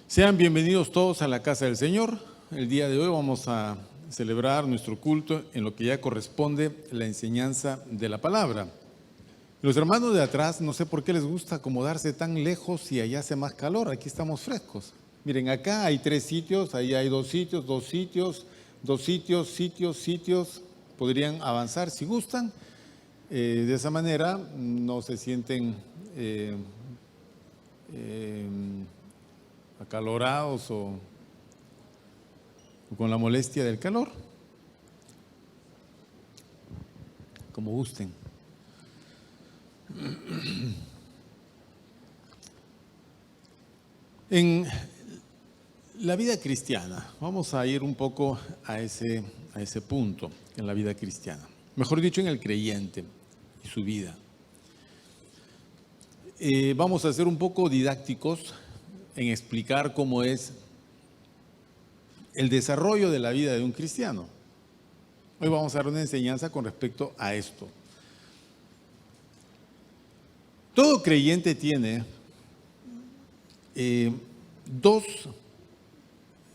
Sean bienvenidos todos a la casa del Señor. El día de hoy vamos a celebrar nuestro culto en lo que ya corresponde la enseñanza de la palabra. Los hermanos de atrás, no sé por qué les gusta acomodarse tan lejos y allá hace más calor, aquí estamos frescos. Miren, acá hay 3 sitios, ahí hay 2 sitios, 2 sitios, 2 sitios, sitios. Podrían avanzar si gustan. De esa manera no se sienten acalorados o con la molestia del calor, como gusten. En la vida cristiana, vamos a ir un poco a ese punto, en la vida cristiana, mejor dicho, en el creyente y su vida. Vamos a ser un poco didácticos en explicar cómo es el desarrollo de la vida de un cristiano. Hoy vamos a dar una enseñanza con respecto a esto. Todo creyente tiene 2,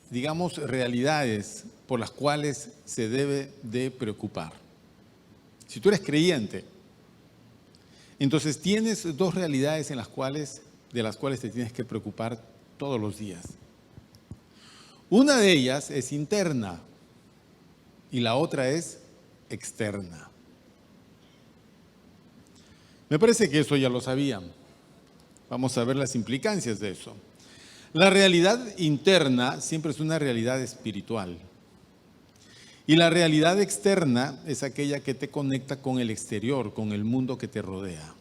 digamos, realidades por las cuales se debe de preocupar. Si tú eres creyente, entonces tienes 2 realidades de las cuales te tienes que preocupar todos los días. Una de ellas es interna y la otra es externa. Me parece que eso ya lo sabían. Vamos a ver las implicancias de eso. La realidad interna siempre es una realidad espiritual. Y la realidad externa es aquella que te conecta con el exterior, con el mundo que te rodea.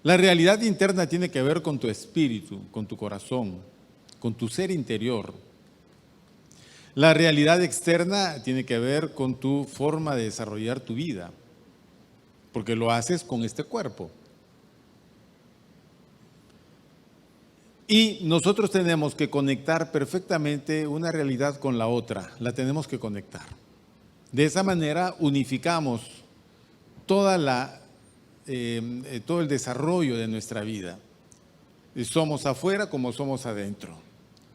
La realidad interna tiene que ver con tu espíritu, con tu corazón, con tu ser interior. La realidad externa tiene que ver con tu forma de desarrollar tu vida, porque lo haces con este cuerpo. Y nosotros tenemos que conectar perfectamente una realidad con la otra, la tenemos que conectar. De esa manera unificamos todo el desarrollo de nuestra vida. Somos afuera como somos adentro.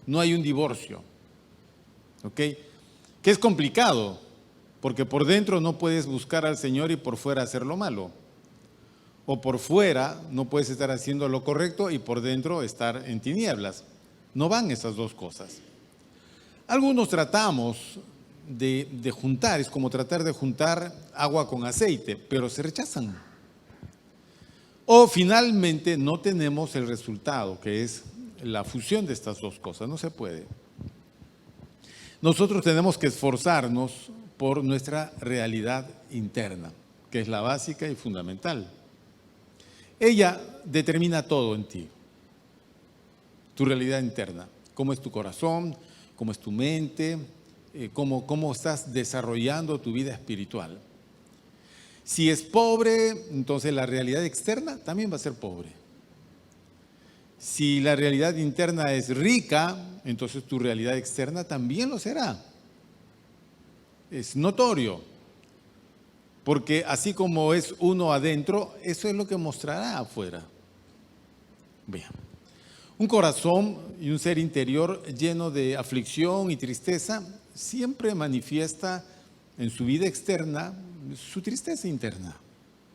No hay un divorcio. ¿Ok? Que es complicado, porque por dentro no puedes buscar al Señor y por fuera hacer lo malo. O por fuera no puedes estar haciendo lo correcto y por dentro estar en tinieblas. No van esas 2 cosas. Algunos tratamos de juntar, es como tratar de juntar agua con aceite, pero se rechazan. O finalmente no tenemos el resultado, que es la fusión de estas 2 cosas. No se puede. Nosotros tenemos que esforzarnos por nuestra realidad interna, que es la básica y fundamental. Ella determina todo en ti, tu realidad interna, cómo es tu corazón, cómo es tu mente, cómo estás desarrollando tu vida espiritual. Si es pobre, entonces la realidad externa también va a ser pobre. Si la realidad interna es rica, entonces tu realidad externa también lo será. Es notorio, porque así como es uno adentro, eso es lo que mostrará afuera. Vean, un corazón y un ser interior lleno de aflicción y tristeza siempre manifiesta en su vida externa su tristeza interna.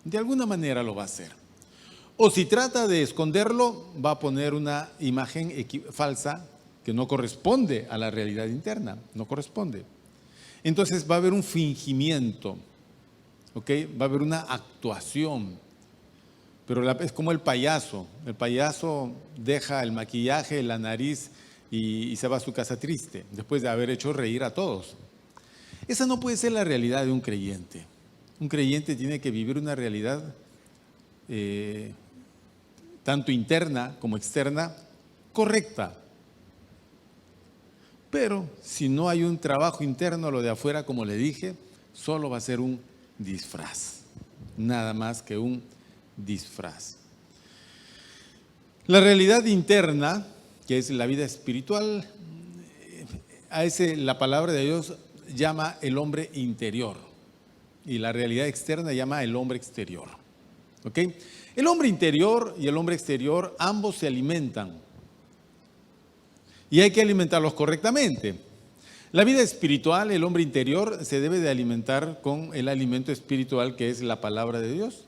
De alguna manera lo va a hacer. O si trata de esconderlo, va a poner una imagen falsa que no corresponde a la realidad interna, no corresponde. Entonces va a haber un fingimiento, ¿ok? Va a haber una actuación, pero es como el payaso deja el maquillaje, la nariz y se va a su casa triste, después de haber hecho reír a todos. Esa no puede ser la realidad de un creyente. Un creyente tiene que vivir una realidad tanto interna como externa, correcta. Pero si no hay un trabajo interno, lo de afuera, como le dije, solo va a ser un disfraz. Nada más que un disfraz. La realidad interna, que es la vida espiritual, la palabra de Dios llama el hombre interior. Y la realidad externa llama el hombre exterior. ¿Ok? El hombre interior y el hombre exterior, ambos se alimentan. y hay que alimentarlos correctamente. La vida espiritual, el hombre interior, se debe de alimentar con el alimento espiritual que es la palabra de Dios.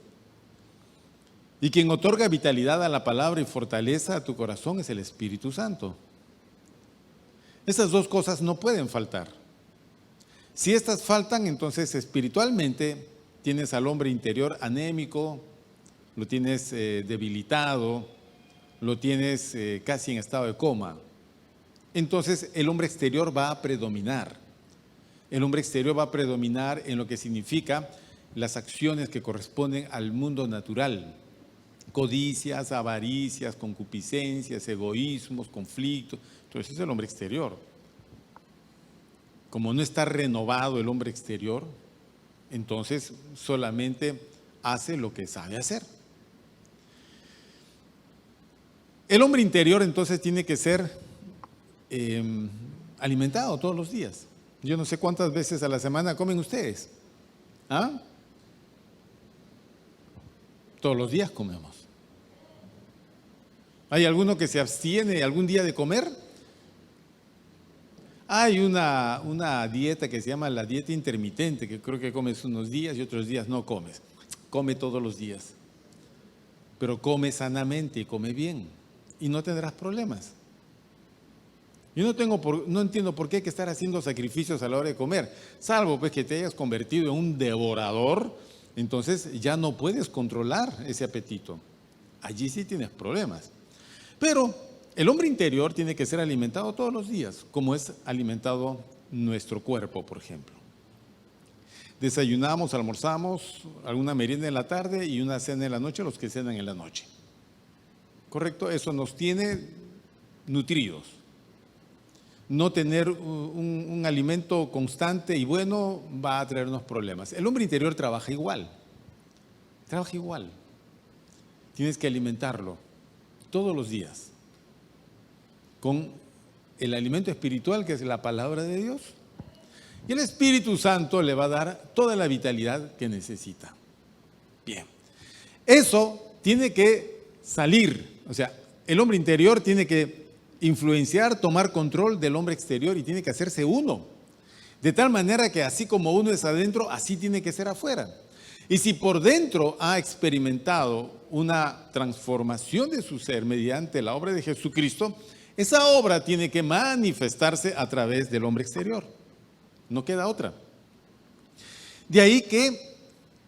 Y quien otorga vitalidad a la palabra y fortaleza a tu corazón es el Espíritu Santo. Estas dos cosas no pueden faltar. Si estas faltan, entonces espiritualmente tienes al hombre interior anémico, lo tienes debilitado, lo tienes casi en estado de coma. Entonces el hombre exterior va a predominar. El hombre exterior va a predominar en lo que significa las acciones que corresponden al mundo natural. Codicias, avaricias, concupiscencias, egoísmos, conflictos. Entonces es el hombre exterior. Como no está renovado el hombre exterior, entonces solamente hace lo que sabe hacer. El hombre interior entonces tiene que ser alimentado todos los días. Yo no sé cuántas veces a la semana comen ustedes. ¿Ah? Todos los días comemos. ¿Hay alguno que se abstiene algún día de comer? Hay una dieta que se llama la dieta intermitente, que creo que comes unos días y otros días no comes. Come todos los días. Pero come sanamente y come bien. Y no tendrás problemas. Yo no entiendo por qué hay que estar haciendo sacrificios a la hora de comer. Salvo pues que te hayas convertido en un devorador, entonces ya no puedes controlar ese apetito. Allí sí tienes problemas. Pero el hombre interior tiene que ser alimentado todos los días, como es alimentado nuestro cuerpo, por ejemplo. Desayunamos, almorzamos, alguna merienda en la tarde y una cena en la noche, los que cenan en la noche. ¿Correcto? Eso nos tiene nutridos. No tener un alimento constante y bueno va a traernos problemas. El hombre interior trabaja igual. Trabaja igual. Tienes que alimentarlo todos los días con el alimento espiritual que es la palabra de Dios. Y el Espíritu Santo le va a dar toda la vitalidad que necesita. Bien. Eso tiene que salir. O sea, el hombre interior tiene que influenciar, tomar control del hombre exterior y tiene que hacerse uno. De tal manera que así como uno es adentro, así tiene que ser afuera. Y si por dentro ha experimentado una transformación de su ser mediante la obra de Jesucristo, esa obra tiene que manifestarse a través del hombre exterior. No queda otra. De ahí que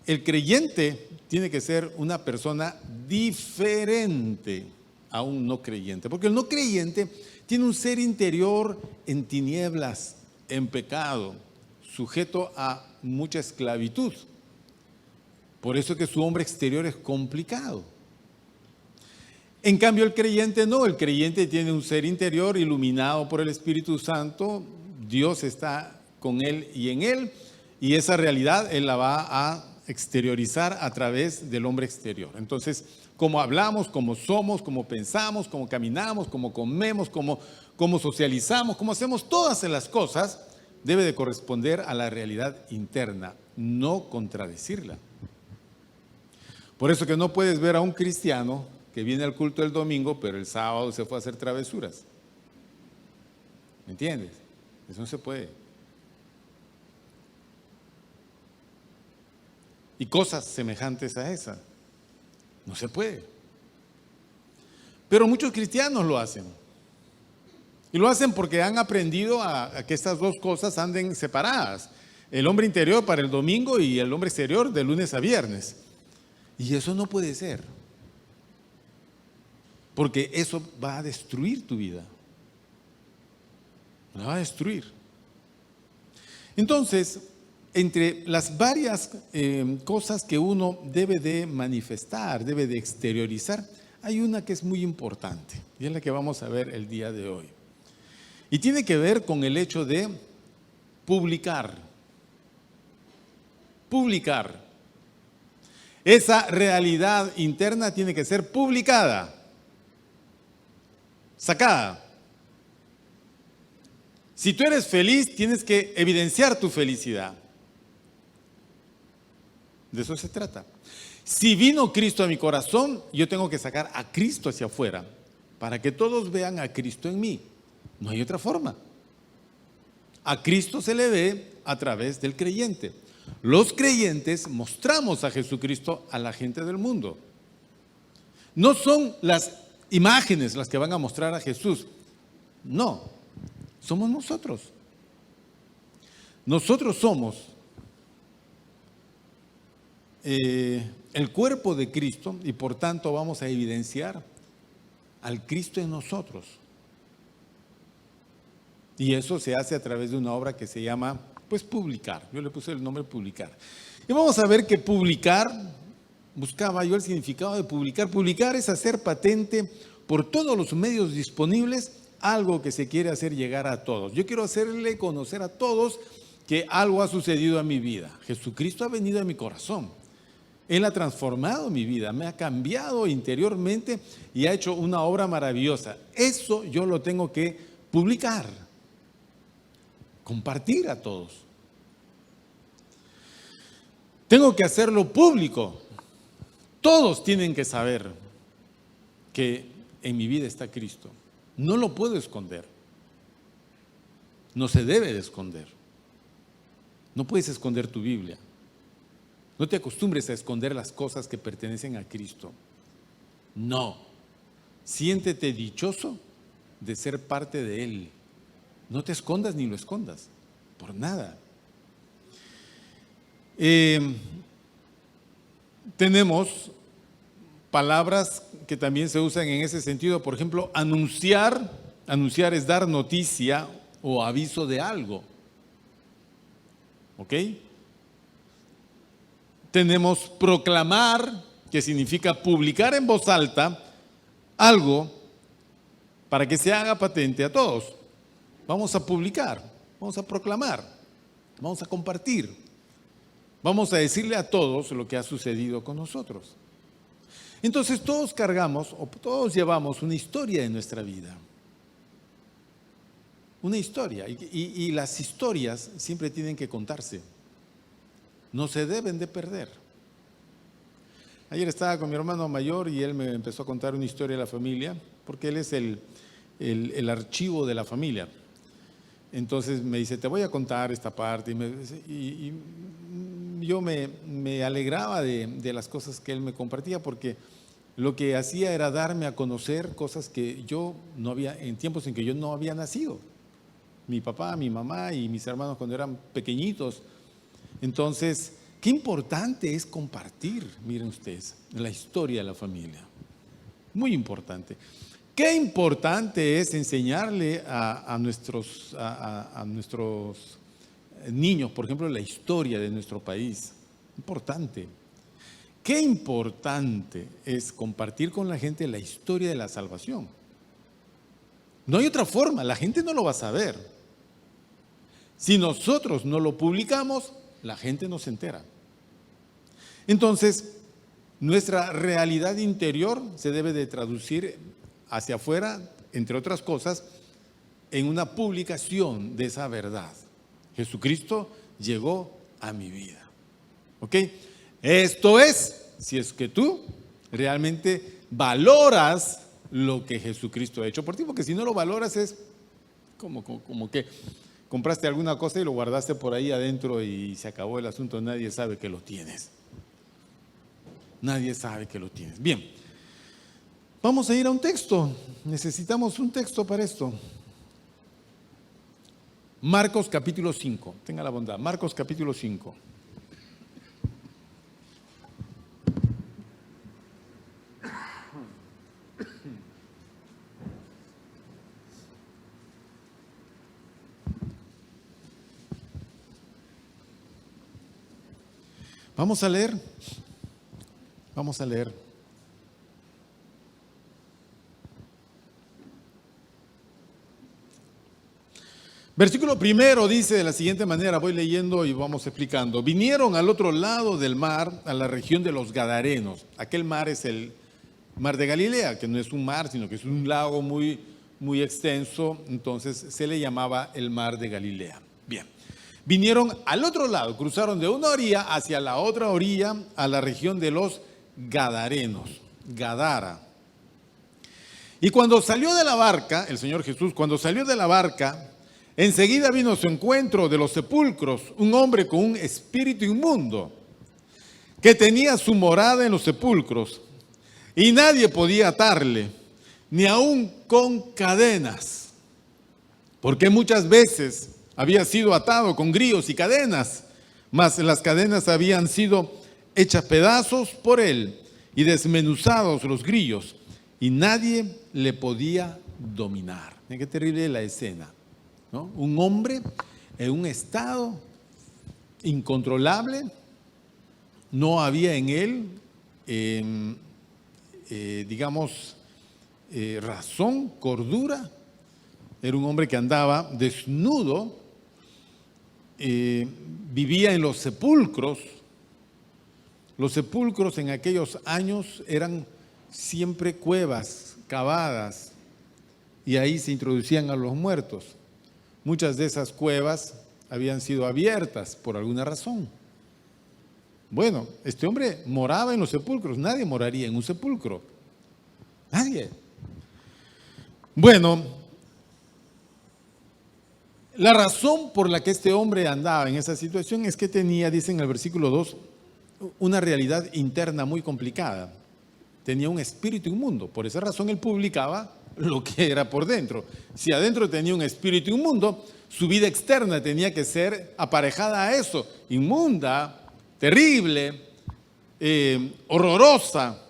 el creyente tiene que ser una persona diferente a un no creyente. Porque el no creyente tiene un ser interior en tinieblas, en pecado, sujeto a mucha esclavitud. Por eso que su hombre exterior es complicado. En cambio el creyente no, el creyente tiene un ser interior iluminado por el Espíritu Santo, Dios está con él y en él, y esa realidad él la va a exteriorizar a través del hombre exterior. Entonces, como hablamos, como somos, como pensamos, como caminamos, como comemos, como socializamos, como hacemos todas las cosas, debe de corresponder a la realidad interna, no contradecirla. Por eso que no puedes ver a un cristiano que viene al culto el domingo, pero el sábado se fue a hacer travesuras. ¿Me entiendes? Eso no se puede. Y cosas semejantes a esa. No se puede. Pero muchos cristianos lo hacen. Y lo hacen porque han aprendido a que estas dos cosas anden separadas. El hombre interior para el domingo y el hombre exterior de lunes a viernes. Y eso no puede ser. Porque eso va a destruir tu vida. La va a destruir. Entonces, entre las varias cosas que uno debe de manifestar, debe de exteriorizar, hay una que es muy importante. Y es la que vamos a ver el día de hoy. Y tiene que ver con el hecho de publicar. Publicar. Esa realidad interna tiene que ser publicada, sacada. Si tú eres feliz, tienes que evidenciar tu felicidad. De eso se trata. Si vino Cristo a mi corazón, yo tengo que sacar a Cristo hacia afuera, para que todos vean a Cristo en mí. No hay otra forma. A Cristo se le ve a través del creyente. Los creyentes mostramos a Jesucristo a la gente del mundo. No son las imágenes las que van a mostrar a Jesús. No, somos nosotros. Nosotros somos el cuerpo de Cristo y por tanto vamos a evidenciar al Cristo en nosotros. Y eso se hace a través de una obra que se llama, pues, publicar. Yo le puse el nombre publicar. Y vamos a ver que publicar, buscaba yo el significado de publicar. Publicar es hacer patente por todos los medios disponibles algo que se quiere hacer llegar a todos. Yo quiero hacerle conocer a todos que algo ha sucedido en mi vida. Jesucristo ha venido a mi corazón. Él ha transformado mi vida, me ha cambiado interiormente y ha hecho una obra maravillosa. Eso yo lo tengo que publicar, compartir a todos. Tengo que hacerlo público. Todos tienen que saber que en mi vida está Cristo. No lo puedo esconder. No se debe de esconder. No puedes esconder tu Biblia. No te acostumbres a esconder las cosas que pertenecen a Cristo. No. Siéntete dichoso de ser parte de Él. No te escondas ni lo escondas. Por nada. Tenemos palabras que también se usan en ese sentido. Por ejemplo, anunciar. Anunciar es dar noticia o aviso de algo. ¿Ok? Tenemos proclamar, que significa publicar en voz alta algo para que se haga patente a todos. Vamos a publicar, vamos a proclamar, vamos a compartir, vamos a decirle a todos lo que ha sucedido con nosotros. Entonces todos cargamos o todos llevamos una historia en nuestra vida. Una historia. Y las historias siempre tienen que contarse. No se deben de perder. Ayer estaba con mi hermano mayor y él me empezó a contar una historia de la familia, porque él es el archivo de la familia. Entonces me dice, te voy a contar esta parte. Y yo me alegraba de las cosas que él me compartía, porque lo que hacía era darme a conocer cosas que yo no había, en tiempos en que yo no había nacido. Mi papá, mi mamá y mis hermanos cuando eran pequeñitos. Entonces, qué importante es compartir, miren ustedes, la historia de la familia. Muy importante. Qué importante es enseñarle a nuestros niños, por ejemplo, la historia de nuestro país. Importante. Qué importante es compartir con la gente la historia de la salvación. No hay otra forma, la gente no lo va a saber. Si nosotros no lo publicamos, la gente no se entera. Entonces, nuestra realidad interior se debe de traducir hacia afuera, entre otras cosas, en una publicación de esa verdad. Jesucristo llegó a mi vida. ¿Ok? Esto es, si es que tú realmente valoras lo que Jesucristo ha hecho por ti, porque si no lo valoras es como que compraste alguna cosa y lo guardaste por ahí adentro y se acabó el asunto, nadie sabe que lo tienes. Nadie sabe que lo tienes. Bien, vamos a ir a un texto. Necesitamos un texto para esto. Marcos capítulo 5. Tenga la bondad. Marcos capítulo 5. Vamos a leer. Vamos a leer. Versículo primero dice de la siguiente manera, voy leyendo y vamos explicando. Vinieron al otro lado del mar, a la región de los Gadarenos. Aquel mar es el mar de Galilea, que no es un mar, sino que es un lago muy, muy extenso. Entonces se le llamaba el mar de Galilea. Bien. Vinieron al otro lado, cruzaron de una orilla hacia la otra orilla, a la región de los Gadarenos, Gadara. Y cuando salió de la barca, el Señor Jesús, cuando salió de la barca, enseguida vino a su encuentro de los sepulcros un hombre con un espíritu inmundo, que tenía su morada en los sepulcros, y nadie podía atarle, ni aun con cadenas, porque muchas veces había sido atado con grillos y cadenas, mas las cadenas habían sido hechas pedazos por él y desmenuzados los grillos, y nadie le podía dominar. Qué terrible la escena, ¿no? Un hombre en un estado incontrolable, no había en él, razón, cordura. Era un hombre que andaba desnudo, vivía en los sepulcros. Los sepulcros en aquellos años eran siempre cuevas cavadas y ahí se introducían a los muertos. Muchas de esas cuevas habían sido abiertas por alguna razón. Bueno, este hombre moraba en los sepulcros. Nadie moraría en un sepulcro. Nadie. Bueno, la razón por la que este hombre andaba en esa situación es que tenía, dice en el versículo 2, una realidad interna muy complicada. Tenía un espíritu inmundo. Por esa razón él publicaba lo que era por dentro. Si adentro tenía un espíritu inmundo, su vida externa tenía que ser aparejada a eso. Inmunda, terrible, horrorosa.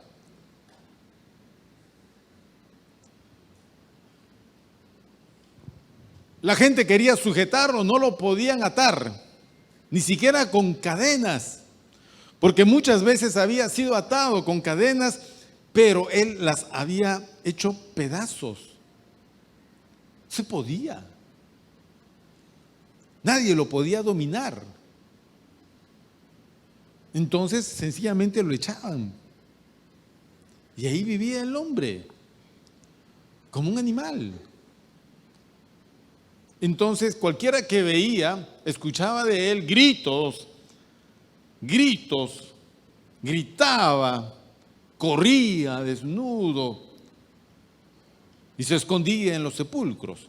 La gente quería sujetarlo, no lo podían atar, ni siquiera con cadenas, porque muchas veces había sido atado con cadenas, pero él las había hecho pedazos. Se podía. Nadie lo podía dominar. Entonces, sencillamente lo echaban. Y ahí vivía el hombre, como un animal. Entonces, cualquiera que veía, escuchaba de él gritos, gritaba, corría desnudo y se escondía en los sepulcros.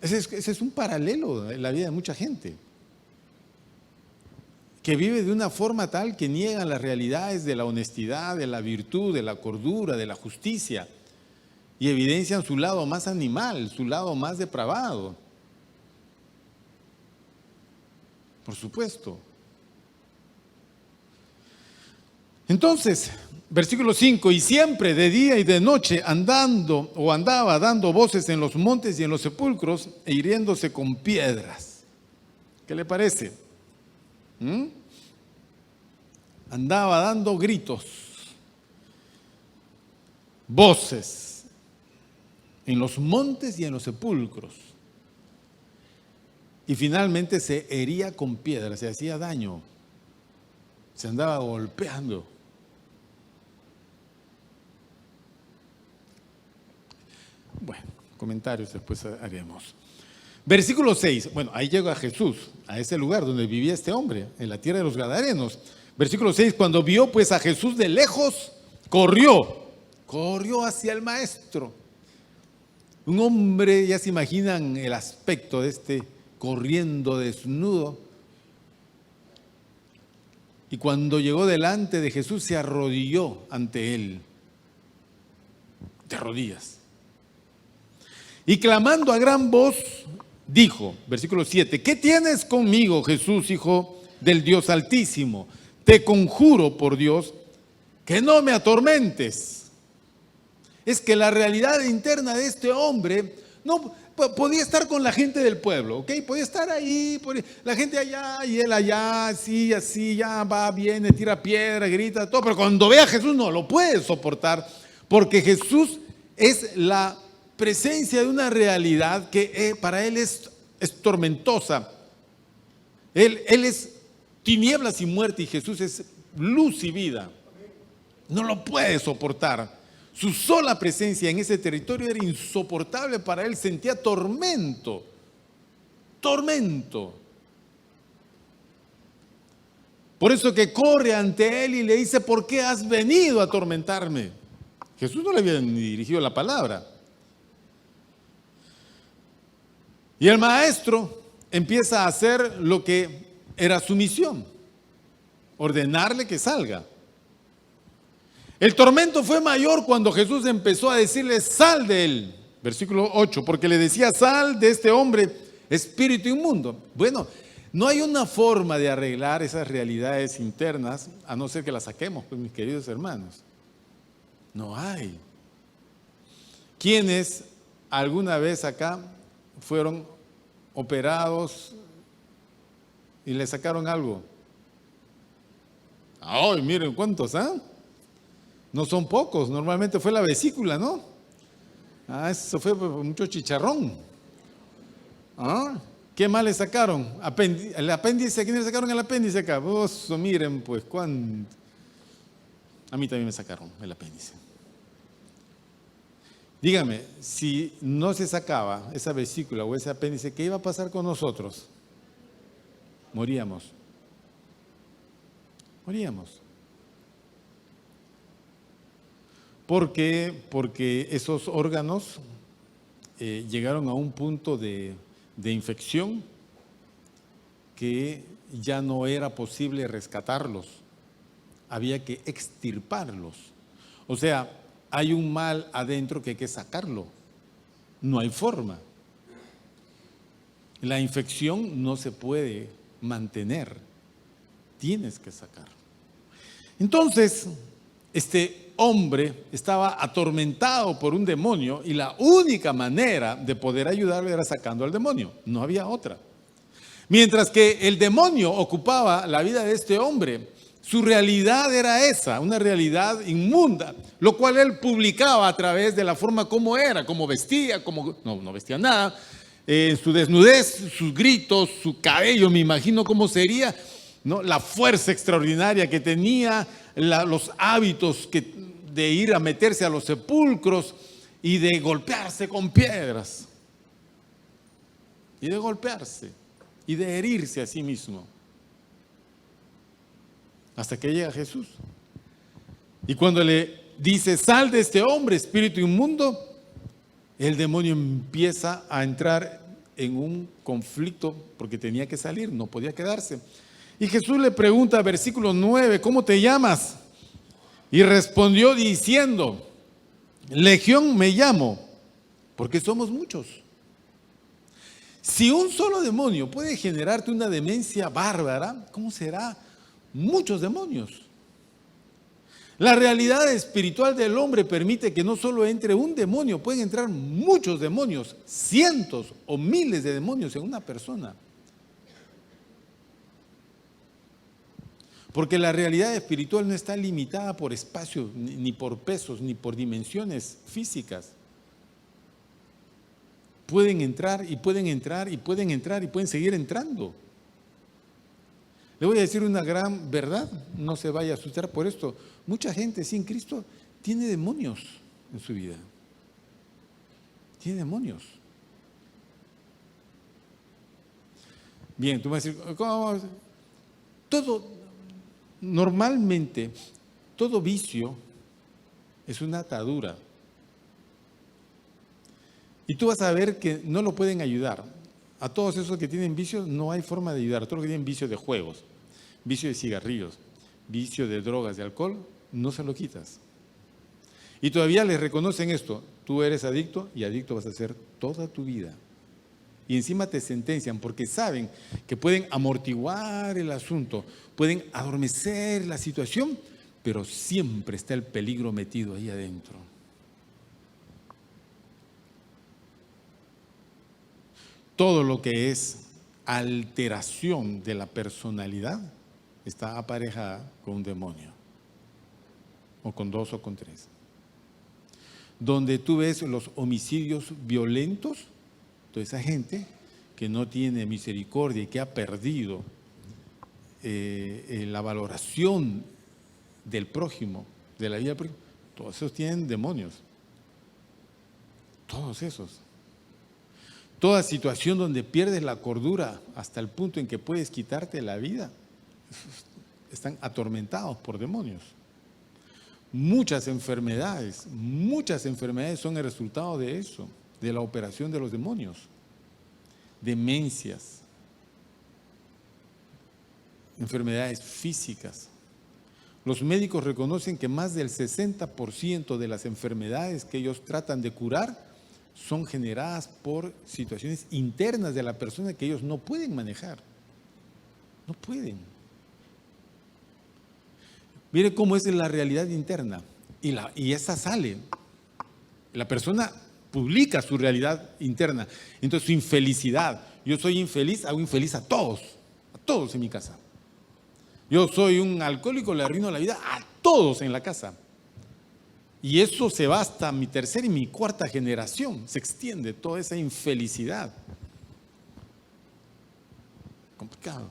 Ese es un paralelo en la vida de mucha gente, que vive de una forma tal que niegan las realidades de la honestidad, de la virtud, de la cordura, de la justicia, y evidencian su lado más animal, su lado más depravado. Por supuesto. Entonces, versículo 5, y siempre de día y de noche andaba dando voces en los montes y en los sepulcros e hiriéndose con piedras. ¿Qué le parece? Andaba dando gritos, voces en los montes y en los sepulcros. Y finalmente se hería con piedras, se hacía daño, se andaba golpeando. Bueno, comentarios después haremos. Versículo 6, bueno, ahí llega Jesús, a ese lugar donde vivía este hombre, en la tierra de los Gadarenos. Versículo 6, cuando vio pues a Jesús de lejos, corrió hacia el maestro. Un hombre, ya se imaginan el aspecto de este corriendo desnudo. Y cuando llegó delante de Jesús, se arrodilló ante él, de rodillas. Y clamando a gran voz, dijo, versículo 7, ¿qué tienes conmigo, Jesús, Hijo del Dios Altísimo? Te conjuro por Dios que no me atormentes. Es que la realidad interna de este hombre no podía estar con la gente del pueblo, ¿ok? Podía estar ahí, la gente allá y él allá, así, ya va, viene, tira piedra, grita, todo. Pero cuando ve a Jesús no lo puede soportar, porque Jesús es la presencia de una realidad que para él es tormentosa. Él es tinieblas y muerte, y Jesús es luz y vida. No lo puede soportar. Su sola presencia en ese territorio era insoportable para él, sentía tormento. Por eso que corre ante él y le dice, ¿por qué has venido a atormentarme? Jesús no le había ni dirigido la palabra. Y el maestro empieza a hacer lo que era su misión, ordenarle que salga. El tormento fue mayor cuando Jesús empezó a decirle, sal de él. Versículo 8, porque le decía, sal de este hombre, espíritu inmundo. Bueno, no hay una forma de arreglar esas realidades internas, a no ser que las saquemos, pues, mis queridos hermanos. No hay. ¿Quiénes alguna vez acá fueron operados y le sacaron algo? ¡Ay, miren cuántos, ¿ah? No son pocos, normalmente fue la vesícula, ¿no? Eso fue mucho chicharrón. ¿Ah? ¿Qué más le sacaron? El apéndice, ¿quién le sacaron el apéndice acá? Miren, pues, ¿cuánto? A mí también me sacaron el apéndice. Dígame, si no se sacaba esa vesícula o ese apéndice, ¿qué iba a pasar con nosotros? Moríamos. Moríamos. ¿Por qué? Porque esos órganos llegaron a un punto de infección que ya no era posible rescatarlos. Había que extirparlos. O sea, hay un mal adentro que hay que sacarlo. No hay forma. La infección no se puede mantener. Tienes que sacarlo. Entonces, este hombre estaba atormentado por un demonio y la única manera de poder ayudarle era sacando al demonio. No había otra. Mientras que el demonio ocupaba la vida de este hombre, su realidad era esa, una realidad inmunda, lo cual él publicaba a través de la forma como era, como vestía, no vestía nada, su desnudez, sus gritos, su cabello, me imagino cómo sería, ¿no? La fuerza extraordinaria que tenía, los hábitos de ir a meterse a los sepulcros y de golpearse con piedras, y de golpearse, y de herirse a sí mismo. Hasta que llega Jesús. Y cuando le dice, sal de este hombre, espíritu inmundo, el demonio empieza a entrar en un conflicto porque tenía que salir, no podía quedarse. Y Jesús le pregunta, versículo 9, ¿cómo te llamas? Y respondió diciendo, Legión me llamo, porque somos muchos. Si un solo demonio puede generarte una demencia bárbara, ¿cómo será muchos demonios? La realidad espiritual del hombre permite que no solo entre un demonio, pueden entrar muchos demonios, cientos o miles de demonios en una persona. Porque la realidad espiritual no está limitada por espacio, ni por pesos, ni por dimensiones físicas. Pueden entrar y pueden entrar y pueden entrar y pueden seguir entrando. Le voy a decir una gran verdad, no se vaya a asustar por esto. Mucha gente sin Cristo tiene demonios en su vida. Tiene demonios. Bien, tú me vas a decir, ¿cómo? Normalmente, todo vicio es una atadura. Y tú vas a ver que no lo pueden ayudar. A todos esos que tienen vicios no hay forma de ayudar. A todos los que tienen vicio de juegos, vicio de cigarrillos, vicio de drogas, de alcohol, no se lo quitas. Y todavía les reconocen esto. Tú eres adicto y adicto vas a ser toda tu vida. Y encima te sentencian porque saben que pueden amortiguar el asunto, pueden adormecer la situación, pero siempre está el peligro metido ahí adentro. Todo lo que es alteración de la personalidad está aparejada con un demonio, o con dos o con tres. Donde tú ves los homicidios violentos, toda esa gente que no tiene misericordia y que ha perdido la valoración del prójimo, de la vida del prójimo, todos esos tienen demonios. Todos esos. Toda situación donde pierdes la cordura hasta el punto en que puedes quitarte la vida, están atormentados por demonios. Muchas enfermedades son el resultado de eso, de la operación de los demonios. Demencias, enfermedades físicas. Los médicos reconocen que más del 60% de las enfermedades que ellos tratan de curar son generadas por situaciones internas de la persona que ellos no pueden manejar. No pueden. Mire cómo es la realidad interna. Y esa sale. La persona publica su realidad interna. Entonces su infelicidad. Yo soy infeliz, hago infeliz a todos en mi casa. Yo soy un alcohólico, le arruino la vida a todos en la casa. Y eso se va hasta mi tercera y mi cuarta generación. Se extiende toda esa infelicidad. Complicado.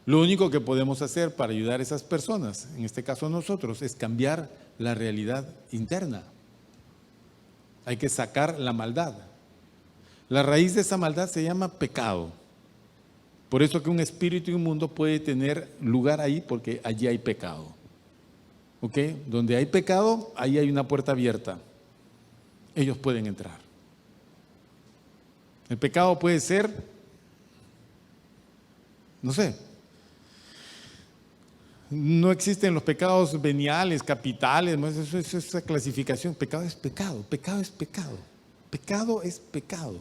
Lo único que podemos hacer para ayudar a esas personas, en este caso nosotros, es cambiar la realidad interna. Hay que sacar la maldad. La raíz de esa maldad se llama pecado. Por eso que un espíritu inmundo puede tener lugar ahí, porque allí hay pecado. ¿Ok? Donde hay pecado, ahí hay una puerta abierta. Ellos pueden entrar. El pecado puede ser, no sé, no existen los pecados veniales, capitales, esa clasificación. Pecado es pecado, pecado es pecado. Pecado es pecado.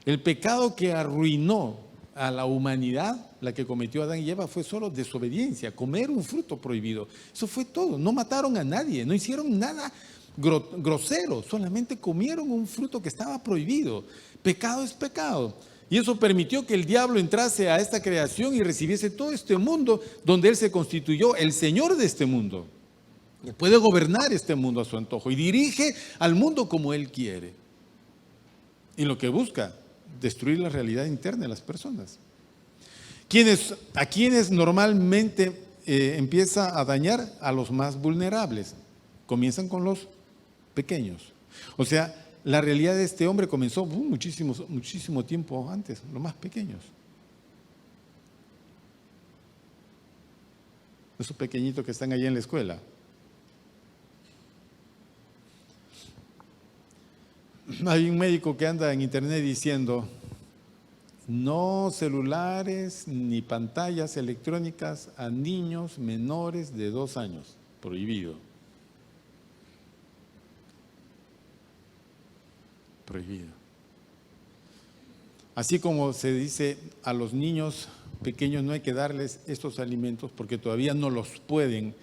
El pecado que arruinó a la humanidad, la que cometió Adán y Eva, fue solo desobediencia, comer un fruto prohibido. Eso fue todo. No mataron a nadie, no hicieron nada grosero, solamente comieron un fruto que estaba prohibido. Pecado es pecado. Y eso permitió que el diablo entrase a esta creación y recibiese todo este mundo, donde él se constituyó el Señor de este mundo. Él puede gobernar este mundo a su antojo y dirige al mundo como él quiere. Y lo que busca, destruir la realidad interna de las personas. ¿A quienes normalmente empieza a dañar? A los más vulnerables. Comienzan con los pequeños. O sea, la realidad de este hombre comenzó muchísimo tiempo antes, los más pequeños. Esos pequeñitos que están allí en la escuela. Hay un médico que anda en internet diciendo: no celulares ni pantallas electrónicas a niños menores de 2 años. Prohibido. Prohibido. Así como se dice a los niños pequeños no hay que darles estos alimentos porque todavía no los pueden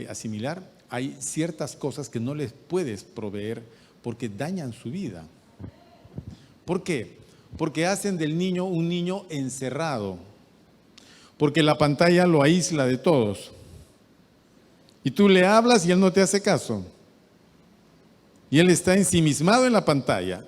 asimilar, hay ciertas cosas que no les puedes proveer porque dañan su vida. ¿Por qué? Porque hacen del niño un niño encerrado, porque la pantalla lo aísla de todos. Y tú le hablas y él no te hace caso. Y él está ensimismado en la pantalla.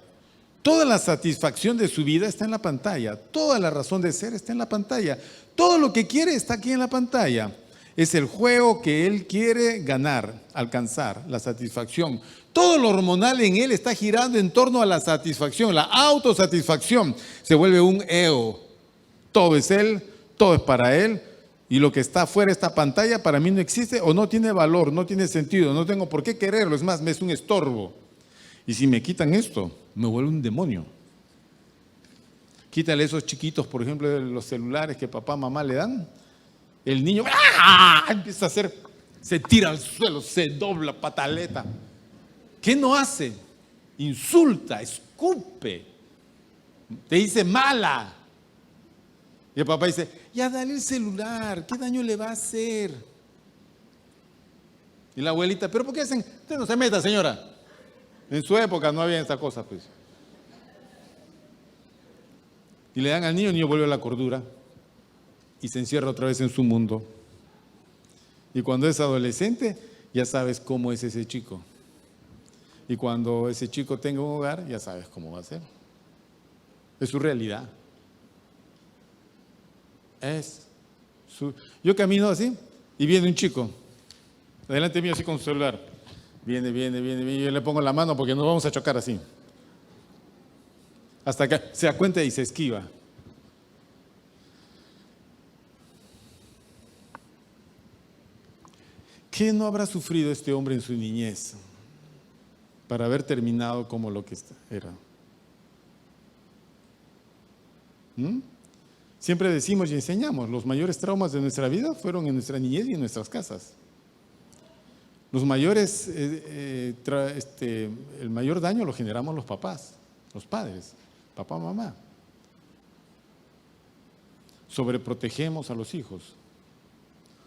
Toda la satisfacción de su vida está en la pantalla. Toda la razón de ser está en la pantalla. Todo lo que quiere está aquí en la pantalla. Es el juego que él quiere ganar, alcanzar, la satisfacción. Todo lo hormonal en él está girando en torno a la satisfacción, la autosatisfacción. Se vuelve un ego. Todo es él, todo es para él. Y lo que está fuera de esta pantalla para mí no existe o no tiene valor, no tiene sentido, no tengo por qué quererlo, es más, me es un estorbo. Y si me quitan esto, me vuelve un demonio. Quítale esos chiquitos, por ejemplo, de los celulares que papá, mamá le dan. El niño empieza a hacer, se tira al suelo, se dobla, pataleta. ¿Qué no hace? Insulta, escupe, te dice mala. Y el papá dice, ya dale el celular, ¿qué daño le va a hacer? Y la abuelita, ¿pero por qué hacen? Usted no se meta, señora. En su época no había esta cosa, pues. Y le dan al niño, el niño vuelve a la cordura y se encierra otra vez en su mundo. Y cuando es adolescente, ya sabes cómo es ese chico. Y cuando ese chico tenga un hogar, ya sabes cómo va a ser. Es su realidad. Yo camino así y viene un chico delante mío así con su celular. Viene, y yo le pongo la mano porque nos vamos a chocar así. Hasta que se da cuenta y se esquiva. ¿Qué no habrá sufrido este hombre en su niñez para haber terminado como lo que era? Siempre decimos y enseñamos, los mayores traumas de nuestra vida fueron en nuestra niñez y en nuestras casas. Los mayores, el mayor daño lo generamos los papás, los padres, papá, mamá. Sobreprotegemos a los hijos.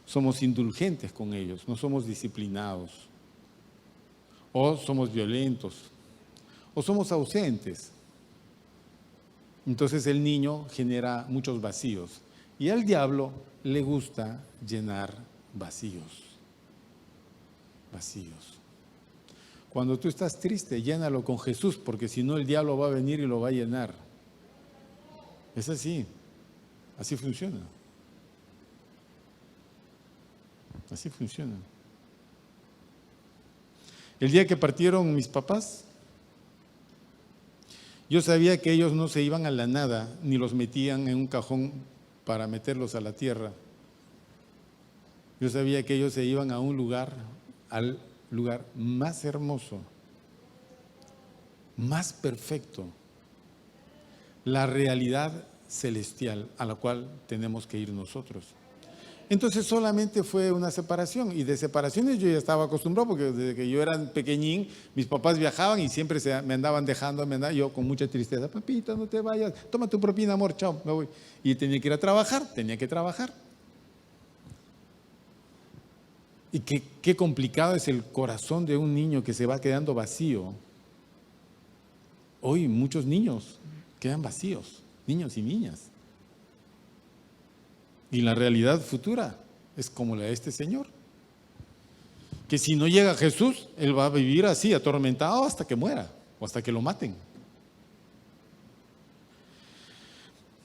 Somos indulgentes con ellos, no somos disciplinados. O somos violentos, o somos ausentes. Entonces el niño genera muchos vacíos. Y al diablo le gusta llenar vacíos. Vacíos. Cuando tú estás triste, llénalo con Jesús, porque si no el diablo va a venir y lo va a llenar. Es así. Así funciona. Así funciona. El día que partieron mis papás, yo sabía que ellos no se iban a la nada, ni los metían en un cajón para meterlos a la tierra. Yo sabía que ellos se iban a un lugar, al lugar más hermoso, más perfecto, la realidad celestial a la cual tenemos que ir nosotros. Entonces solamente fue una separación, y de separaciones yo ya estaba acostumbrado, porque desde que yo era pequeñín, mis papás viajaban y siempre me andaban dejando, yo con mucha tristeza, papito, no te vayas, toma tu propina, amor, chao, me voy. Y tenía que ir a trabajar, tenía que trabajar. Y qué complicado es el corazón de un niño que se va quedando vacío. Hoy muchos niños quedan vacíos, niños y niñas. Y la realidad futura es como la de este señor, que si no llega Jesús, él va a vivir así, atormentado hasta que muera o hasta que lo maten.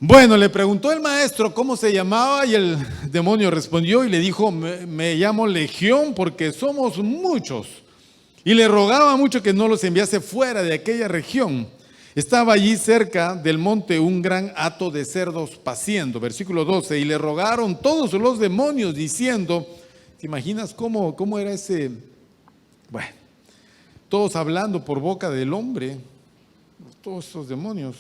Bueno, le preguntó el maestro cómo se llamaba y el demonio respondió y le dijo, me llamo Legión porque somos muchos. Y le rogaba mucho que no los enviase fuera de aquella región. Estaba allí cerca del monte un gran hato de cerdos paciendo, versículo 12, y le rogaron todos los demonios diciendo, ¿te imaginas cómo era ese? Bueno, todos hablando por boca del hombre, todos esos demonios,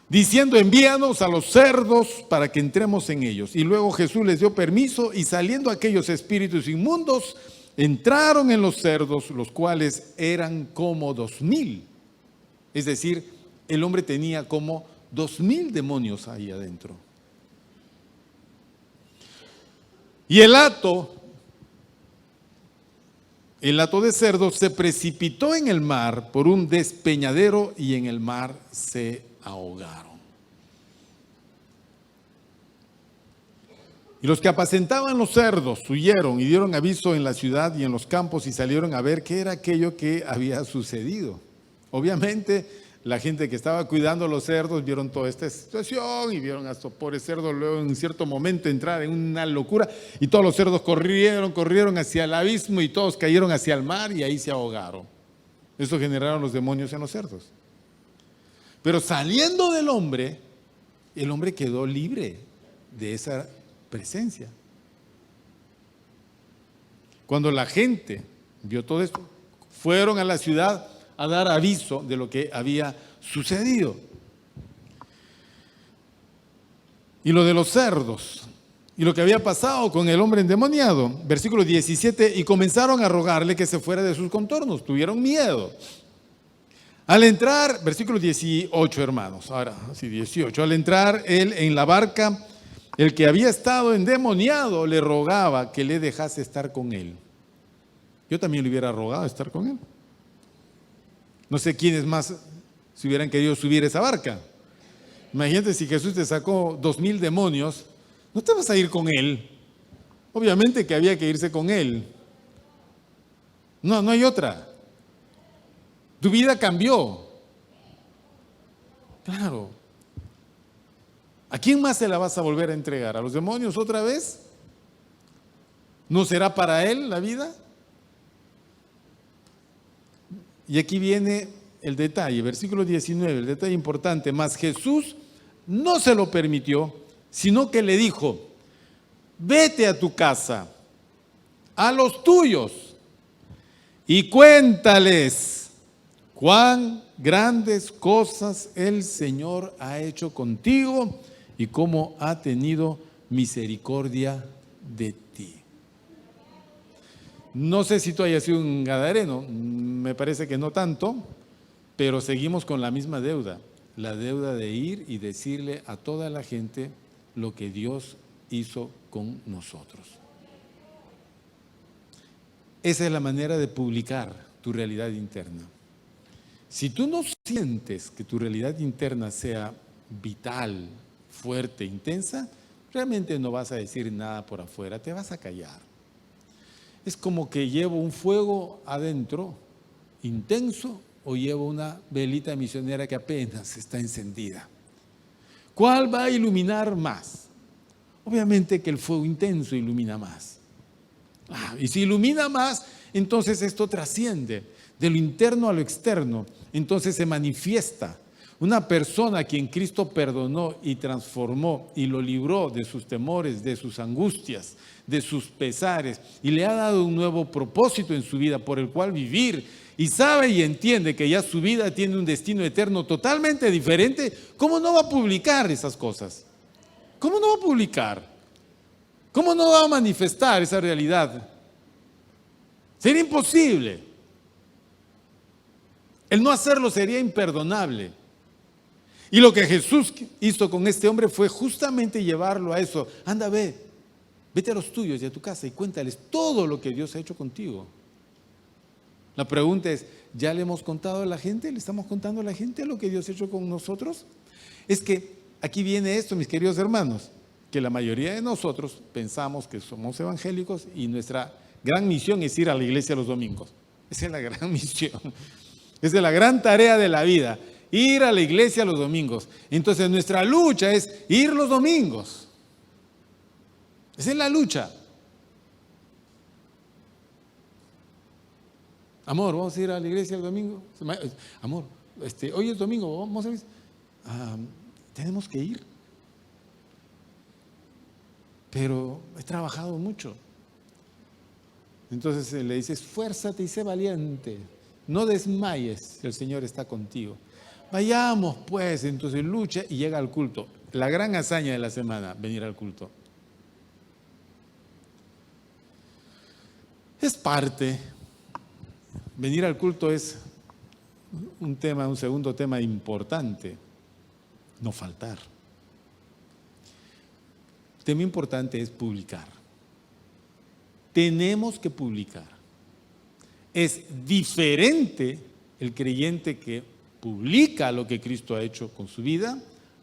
diciendo, envíanos a los cerdos para que entremos en ellos. Y luego Jesús les dio permiso y saliendo aquellos espíritus inmundos, entraron en los cerdos, los cuales eran como 2000. Es decir, el hombre tenía como 2000 demonios ahí adentro. Y el hato de cerdos se precipitó en el mar por un despeñadero y en el mar se ahogaron. Y los que apacentaban los cerdos huyeron y dieron aviso en la ciudad y en los campos y salieron a ver qué era aquello que había sucedido. Obviamente, la gente que estaba cuidando los cerdos vieron toda esta situación y vieron a estos pobres cerdos luego en cierto momento entrar en una locura y todos los cerdos corrieron hacia el abismo y todos cayeron hacia el mar y ahí se ahogaron. Eso generaron los demonios en los cerdos. Pero saliendo del hombre, el hombre quedó libre de esa presencia. Cuando la gente vio todo esto, fueron a la ciudad a dar aviso de lo que había sucedido. Y lo de los cerdos, y lo que había pasado con el hombre endemoniado, versículo 17, y comenzaron a rogarle que se fuera de sus contornos, tuvieron miedo. Al entrar, versículo 18, hermanos, ahora sí, 18, al entrar él en la barca, el que había estado endemoniado le rogaba que le dejase estar con él. Yo también le hubiera rogado estar con él. No sé quiénes más se hubieran querido subir esa barca. Imagínate si Jesús te sacó 2000 demonios, no te vas a ir con él. Obviamente que había que irse con él. No hay otra. Tu vida cambió. Claro. ¿A quién más se la vas a volver a entregar? ¿A los demonios otra vez? ¿No será para él la vida? Y aquí viene el detalle, versículo 19, el detalle importante. Mas Jesús no se lo permitió, sino que le dijo, vete a tu casa a los tuyos y cuéntales cuán grandes cosas el Señor ha hecho contigo y cómo ha tenido misericordia de ti. No sé si tú hayas sido un gadareno, me parece que no tanto, pero seguimos con la misma deuda, la deuda de ir y decirle a toda la gente lo que Dios hizo con nosotros. Esa es la manera de publicar tu realidad interna. Si tú no sientes que tu realidad interna sea vital, fuerte, intensa, realmente no vas a decir nada por afuera, te vas a callar. Es como que llevo un fuego adentro, intenso, o llevo una velita misionera que apenas está encendida. ¿Cuál va a iluminar más? Obviamente que el fuego intenso ilumina más. Y si ilumina más, entonces esto trasciende de lo interno a lo externo, entonces se manifiesta. Una persona a quien Cristo perdonó y transformó y lo libró de sus temores, de sus angustias, de sus pesares, y le ha dado un nuevo propósito en su vida por el cual vivir, y sabe y entiende que ya su vida tiene un destino eterno totalmente diferente, ¿cómo no va a publicar esas cosas? ¿Cómo no va a publicar? ¿Cómo no va a manifestar esa realidad? Sería imposible. El no hacerlo sería imperdonable. Y lo que Jesús hizo con este hombre fue justamente llevarlo a eso. Anda, vete a los tuyos y a tu casa y cuéntales todo lo que Dios ha hecho contigo. La pregunta es, ¿ya le hemos contado a la gente? ¿Le estamos contando a la gente lo que Dios ha hecho con nosotros? Es que aquí viene esto, mis queridos hermanos, que la mayoría de nosotros pensamos que somos evangélicos y nuestra gran misión es ir a la iglesia los domingos. Esa es la gran misión. Esa es la gran tarea de la vida, ir a la iglesia los domingos. Entonces nuestra lucha es ir los domingos. Esa es la lucha. Amor, ¿vamos a ir a la iglesia el domingo? Amor, hoy es domingo, vamos a ir. Tenemos que ir. Pero he trabajado mucho. Entonces le dice, esfuérzate y sé valiente. No desmayes, el Señor está contigo. Vayamos pues, entonces lucha y llega al culto. La gran hazaña de la semana, venir al culto. Es parte. Venir al culto es un segundo tema importante. No faltar. El tema importante es publicar. Tenemos que publicar. Es diferente el creyente que publica lo que Cristo ha hecho con su vida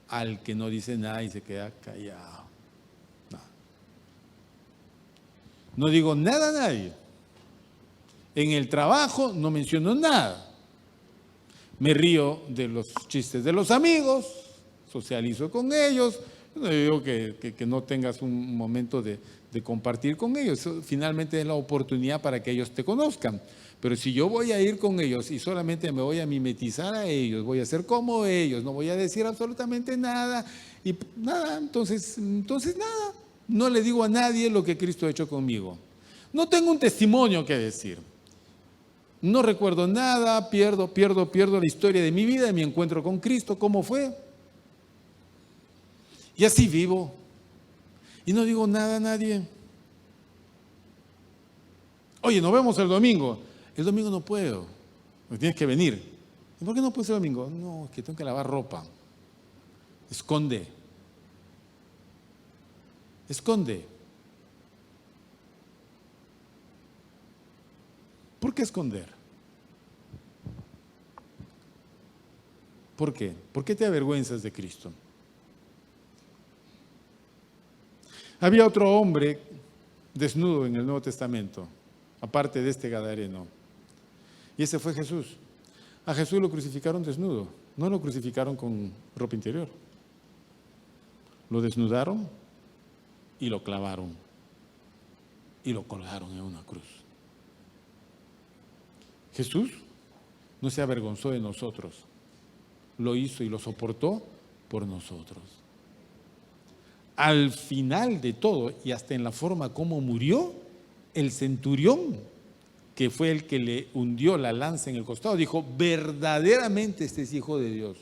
al que no dice nada y se queda callado. No digo nada a nadie. En el trabajo no menciono nada. Me río de los chistes de los amigos, socializo con ellos. No digo que no tengas un momento de compartir con ellos. Finalmente es la oportunidad para que ellos te conozcan. Pero si yo voy a ir con ellos y solamente me voy a mimetizar a ellos, voy a ser como ellos, no voy a decir absolutamente nada, y nada, entonces nada. No le digo a nadie lo que Cristo ha hecho conmigo. No tengo un testimonio que decir. No recuerdo nada, pierdo la historia de mi vida, de mi encuentro con Cristo, cómo fue. Y así vivo. Y no digo nada a nadie. Oye, nos vemos el domingo. El domingo no puedo. Tienes que venir. ¿Y por qué no puedes el domingo? No, es que tengo que lavar ropa. Esconde. Esconde. ¿Por qué esconder? ¿Por qué? ¿Por qué te avergüenzas de Cristo? Había otro hombre desnudo en el Nuevo Testamento, aparte de este gadareno, y ese fue Jesús. A Jesús lo crucificaron desnudo, no lo crucificaron con ropa interior. Lo desnudaron y lo clavaron y lo colgaron en una cruz. Jesús no se avergonzó de nosotros, lo hizo y lo soportó por nosotros. Al final de todo, y hasta en la forma como murió, el centurión, que fue el que le hundió la lanza en el costado, dijo, verdaderamente este es hijo de Dios.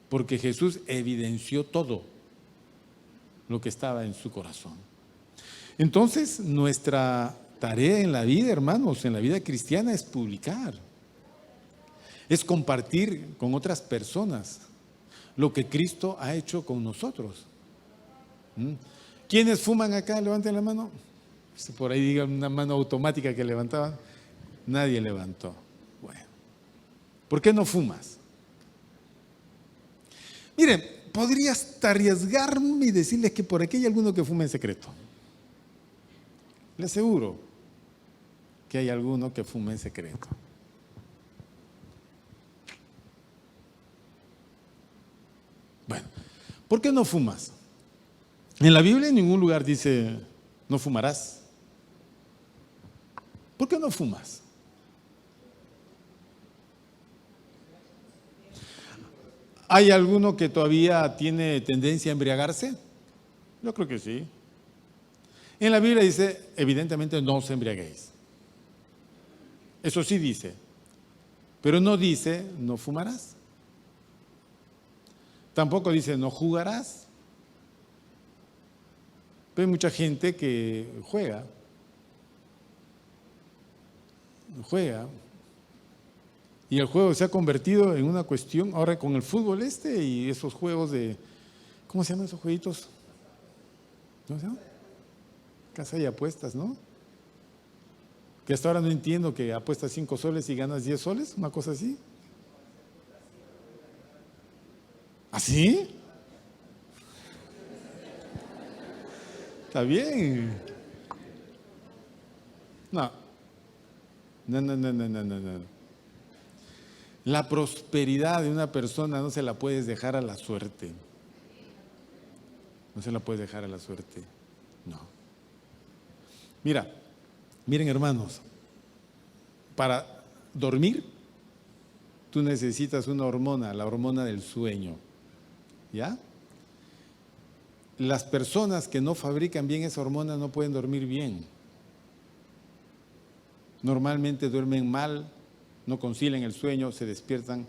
Porque Jesús evidenció todo lo que estaba en su corazón. Entonces, nuestra tarea en la vida, hermanos, en la vida cristiana es publicar, es compartir con otras personas lo que Cristo ha hecho con nosotros. ¿Quiénes fuman acá? Levanten la mano. Por ahí digan una mano automática que levantaban. Nadie levantó. Bueno, ¿por qué no fumas? Miren, podría hasta arriesgarme y decirles que por aquí hay alguno que fuma en secreto. Les aseguro que hay alguno que fuma en secreto. Bueno, ¿por qué no fumas? En la Biblia en ningún lugar dice no fumarás. ¿Por qué no fumas? ¿Hay alguno que todavía tiene tendencia a embriagarse? Yo creo que sí. En la Biblia dice, evidentemente, no os embriaguéis. Eso sí dice, pero no dice, no fumarás. Tampoco dice, no jugarás. Pero hay mucha gente que juega. Y el juego se ha convertido en una cuestión, ahora con el fútbol y esos juegos de, ¿cómo se llaman esos jueguitos? ¿Cómo se llama? Casa y apuestas, ¿no? Que hasta ahora no entiendo que apuestas 5 soles y ganas 10 soles, una cosa así. ¿Así? Está bien. No. La prosperidad de una persona no se la puedes dejar a la suerte. No se la puedes dejar a la suerte. No. Miren hermanos, para dormir tú necesitas una hormona, la hormona del sueño. ¿Ya? Las personas que no fabrican bien esa hormona no pueden dormir bien. Normalmente duermen mal, no concilian el sueño, se despiertan,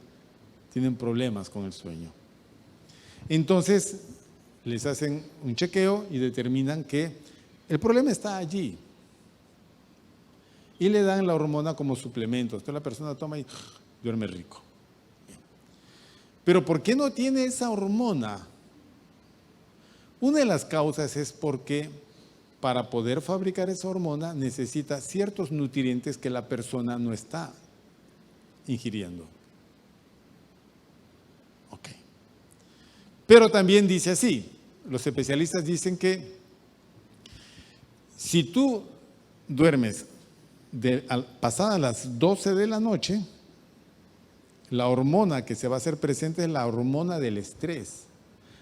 tienen problemas con el sueño. Entonces, les hacen un chequeo y determinan que el problema está allí. Y le dan la hormona como suplemento. Entonces la persona toma y duerme rico. Pero ¿por qué no tiene esa hormona? Una de las causas es porque para poder fabricar esa hormona necesita ciertos nutrientes que la persona no está ingiriendo. Ok. Pero también dice así, los especialistas dicen que si tú duermes pasadas las 12 de la noche, la hormona que se va a hacer presente es la hormona del estrés.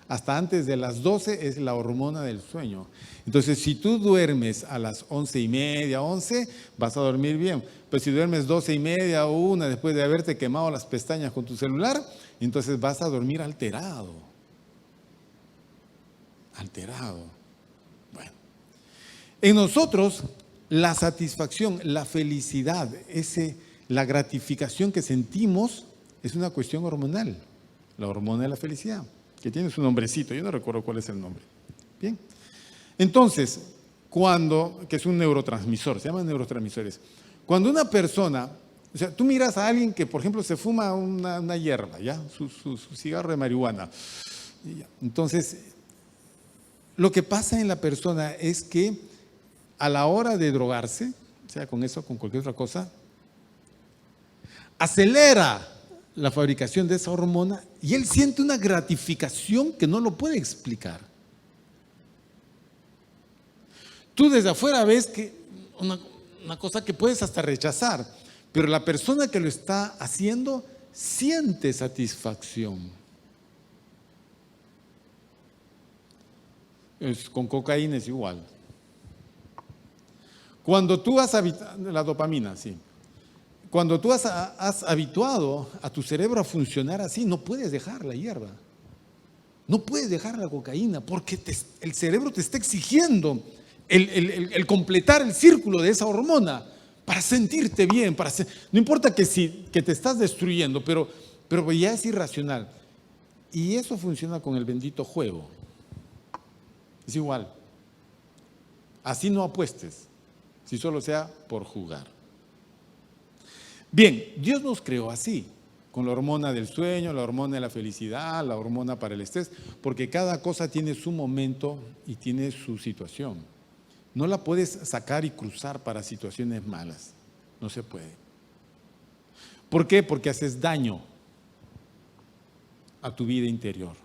Hasta antes de las 12 es la hormona del sueño. Entonces, si tú duermes a las 11:30, 11, vas a dormir bien. Pero si duermes 12:30 o 1 después de haberte quemado las pestañas con tu celular, entonces vas a dormir alterado. Alterado. Bueno. En nosotros, la satisfacción, la felicidad, la gratificación que sentimos es una cuestión hormonal. La hormona de la felicidad, que tiene su nombrecito, yo no recuerdo cuál es el nombre. Bien. Entonces, que es un neurotransmisor, se llaman neurotransmisores. Cuando una persona, o sea, tú miras a alguien que, por ejemplo, se fuma una hierba, ¿ya? Su cigarro de marihuana. Entonces, lo que pasa en la persona es que a la hora de drogarse, sea con eso, con cualquier otra cosa, acelera la fabricación de esa hormona y él siente una gratificación que no lo puede explicar. Tú desde afuera ves que una cosa que puedes hasta rechazar, pero la persona que lo está haciendo siente satisfacción. Con cocaína es igual. Cuando tú has habituado, la dopamina, sí. Cuando tú has habituado a tu cerebro a funcionar así, no puedes dejar la hierba. No puedes dejar la cocaína porque el cerebro te está exigiendo el completar el círculo de esa hormona para sentirte bien, no importa que te estás destruyendo, pero ya es irracional. Y eso funciona con el bendito juego. Es igual. Así no apuestes, si solo sea por jugar. Bien, Dios nos creó así, con la hormona del sueño, la hormona de la felicidad, la hormona para el estrés, porque cada cosa tiene su momento y tiene su situación. No la puedes sacar y cruzar para situaciones malas, no se puede. ¿Por qué? Porque haces daño a tu vida interior.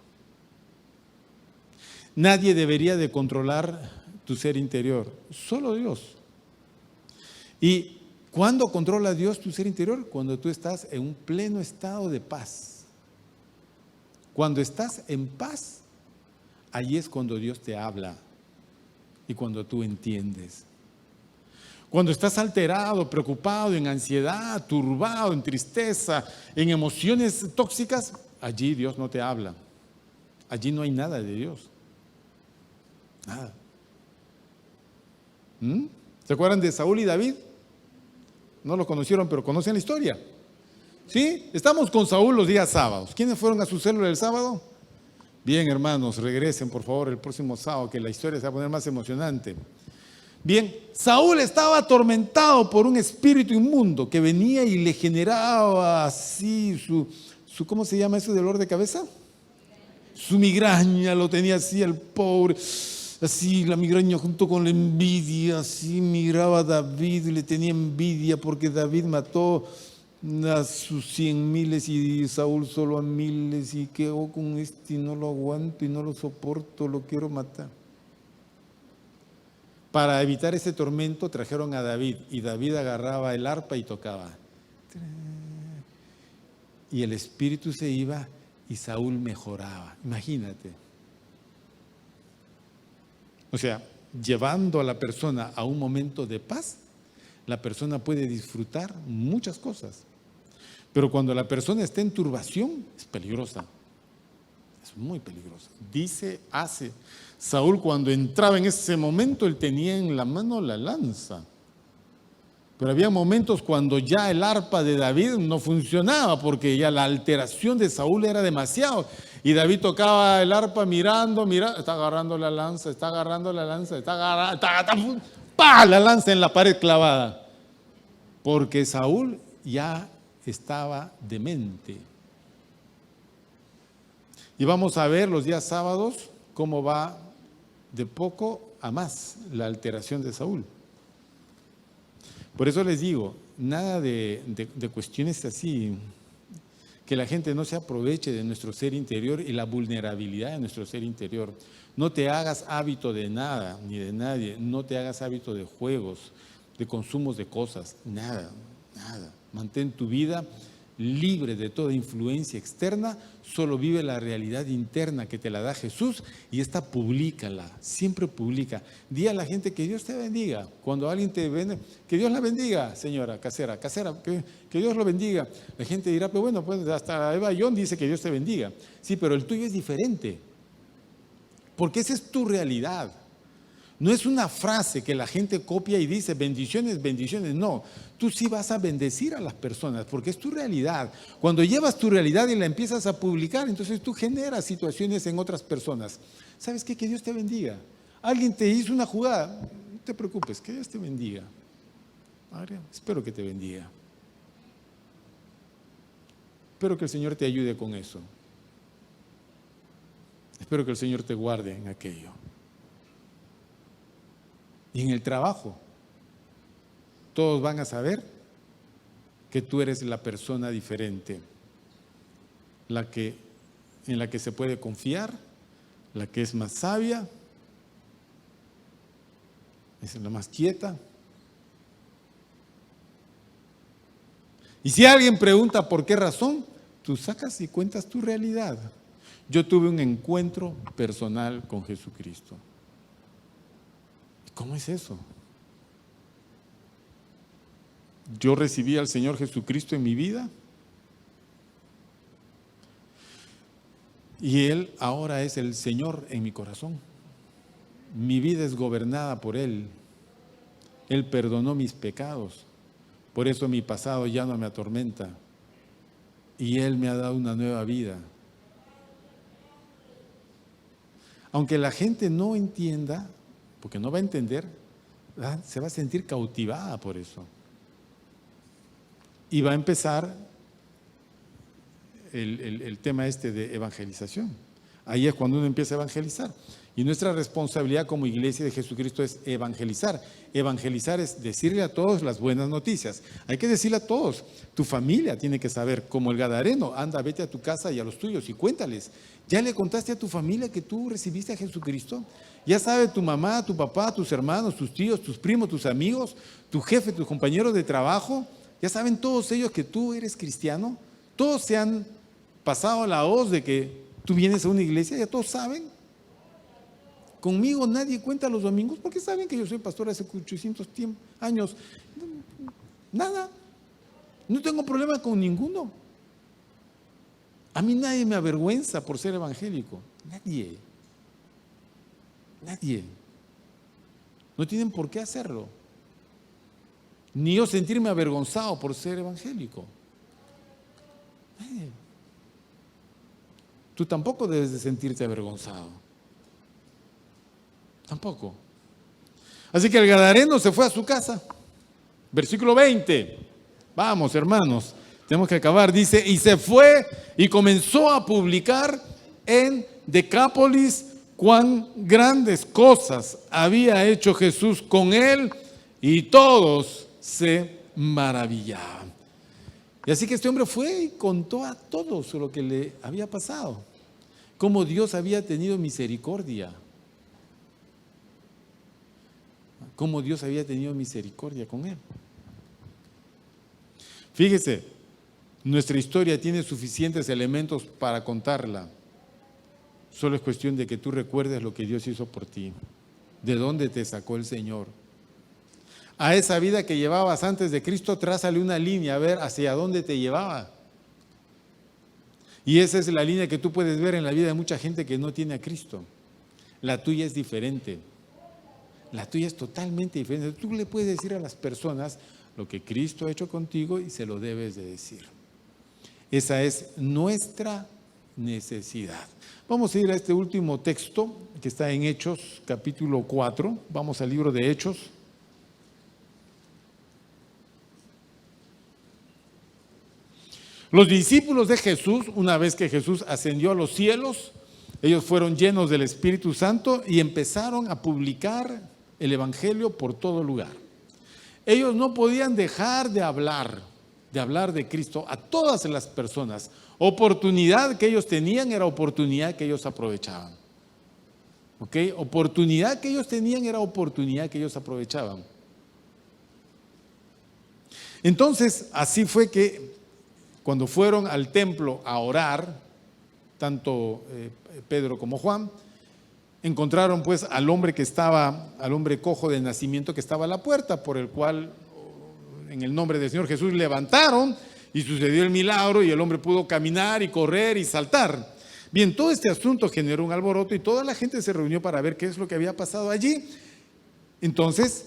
Nadie debería de controlar tu ser interior, solo Dios. ¿Y cuándo controla Dios tu ser interior? Cuando tú estás en un pleno estado de paz. Cuando estás en paz, ahí es cuando Dios te habla y cuando tú entiendes. Cuando estás alterado, preocupado, en ansiedad, turbado, en tristeza, en emociones tóxicas, allí Dios no te habla. Allí no hay nada de Dios. Nada. ¿Se acuerdan de Saúl y David? No lo conocieron, pero conocen la historia. ¿Sí? Estamos con Saúl los días sábados. ¿Quiénes fueron a su célula el sábado? Bien, hermanos, regresen por favor el próximo sábado, que la historia se va a poner más emocionante. Bien, Saúl estaba atormentado por un espíritu inmundo que venía y le generaba así su ¿cómo se llama ese dolor de cabeza? Su migraña, lo tenía así el pobre. Así la migraña junto con la envidia, así miraba a David y le tenía envidia porque David mató a sus 100,000 y Saúl solo a 1,000 y quedó con este y no lo aguanto y no lo soporto, lo quiero matar. Para evitar ese tormento trajeron a David y David agarraba el arpa y tocaba. Y el espíritu se iba y Saúl mejoraba, imagínate. O sea, llevando a la persona a un momento de paz, la persona puede disfrutar muchas cosas. Pero cuando la persona está en turbación, es peligrosa. Es muy peligrosa. Hace. Saúl cuando entraba en ese momento, él tenía en la mano la lanza. Pero había momentos cuando ya el arpa de David no funcionaba porque ya la alteración de Saúl era demasiado. Y David tocaba el arpa mirando, está agarrando la lanza, ¡pah! La lanza en la pared clavada. Porque Saúl ya estaba demente. Y vamos a ver los días sábados cómo va de poco a más la alteración de Saúl. Por eso les digo, nada de cuestiones así, que la gente no se aproveche de nuestro ser interior y la vulnerabilidad de nuestro ser interior. No te hagas hábito de nada, ni de nadie, no te hagas hábito de juegos, de consumos de cosas, nada. Mantén tu vida libre de toda influencia externa, solo vive la realidad interna que te la da Jesús y esta públicala, siempre publica. Di a la gente que Dios te bendiga. Cuando alguien te vende, que Dios la bendiga, señora casera, que Dios lo bendiga. La gente dirá, pero bueno, pues hasta Eva John dice que Dios te bendiga. Sí, pero el tuyo es diferente, porque esa es tu realidad. No es una frase que la gente copia y dice bendiciones, bendiciones. No, tú sí vas a bendecir a las personas porque es tu realidad. Cuando llevas tu realidad y la empiezas a publicar, entonces tú generas situaciones en otras personas. ¿Sabes qué? Que Dios te bendiga. Alguien te hizo una jugada, no te preocupes, que Dios te bendiga. Ahora, espero que te bendiga. Espero que el Señor te ayude con eso. Espero que el Señor te guarde en aquello. Y en el trabajo, todos van a saber que tú eres la persona diferente, en la que se puede confiar, la que es más sabia, es la más quieta. Y si alguien pregunta por qué razón, tú sacas y cuentas tu realidad. Yo tuve un encuentro personal con Jesucristo. ¿Cómo es eso? Yo recibí al Señor Jesucristo en mi vida y Él ahora es el Señor en mi corazón. Mi vida es gobernada por Él. Él perdonó mis pecados. Por eso mi pasado ya no me atormenta. Y Él me ha dado una nueva vida. Aunque la gente no entienda, porque no va a entender, se va a sentir cautivada por eso. Y va a empezar el tema de evangelización. Ahí es cuando uno empieza a evangelizar. Y nuestra responsabilidad como iglesia de Jesucristo es evangelizar. Evangelizar es decirle a todos las buenas noticias. Hay que decirle a todos. Tu familia tiene que saber, como el gadareno, anda, vete a tu casa y a los tuyos y cuéntales. ¿Ya le contaste a tu familia que tú recibiste a Jesucristo? ¿Ya sabe tu mamá, tu papá, tus hermanos, tus tíos, tus primos, tus amigos, tu jefe, tus compañeros de trabajo? ¿Ya saben todos ellos que tú eres cristiano? ¿Todos se han pasado la hoz de que tú vienes a una iglesia? ¿Ya todos saben? Conmigo nadie cuenta los domingos porque saben que yo soy pastor hace 800 años. Nada. No tengo problema con ninguno. A mí nadie me avergüenza por ser evangélico. Nadie. Nadie. No tienen por qué hacerlo. Ni yo sentirme avergonzado por ser evangélico. Nadie. Tú tampoco debes de sentirte avergonzado. Tampoco. Así que el gadareno se fue a su casa. Versículo 20. Vamos, hermanos, tenemos que acabar. Dice, y se fue y comenzó a publicar en Decápolis cuán grandes cosas había hecho Jesús con él, y todos se maravillaban. Y así que este hombre fue y contó a todos lo que le había pasado, cómo Dios había tenido misericordia. Cómo Dios había tenido misericordia con él. Fíjese, nuestra historia tiene suficientes elementos para contarla. Solo es cuestión de que tú recuerdes lo que Dios hizo por ti, de dónde te sacó el Señor. A esa vida que llevabas antes de Cristo, trázale una línea, a ver hacia dónde te llevaba. Y esa es la línea que tú puedes ver en la vida de mucha gente que no tiene a Cristo. La tuya es diferente. La tuya es totalmente diferente. Tú le puedes decir a las personas lo que Cristo ha hecho contigo y se lo debes de decir. Esa es nuestra necesidad. Vamos a ir a este último texto que está en Hechos, capítulo 4. Vamos al libro de Hechos. Los discípulos de Jesús, una vez que Jesús ascendió a los cielos, ellos fueron llenos del Espíritu Santo y empezaron a publicar el Evangelio por todo lugar. Ellos no podían dejar de hablar de Cristo a todas las personas. Oportunidad que ellos tenían era oportunidad que ellos aprovechaban. ¿Ok? Oportunidad que ellos tenían era oportunidad que ellos aprovechaban. Entonces, así fue que cuando fueron al templo a orar, tanto Pedro como Juan, encontraron pues al hombre cojo de nacimiento que estaba a la puerta, por el cual en el nombre del Señor Jesús levantaron y sucedió el milagro y el hombre pudo caminar y correr y saltar. Bien, todo este asunto generó un alboroto y toda la gente se reunió para ver qué es lo que había pasado allí. Entonces,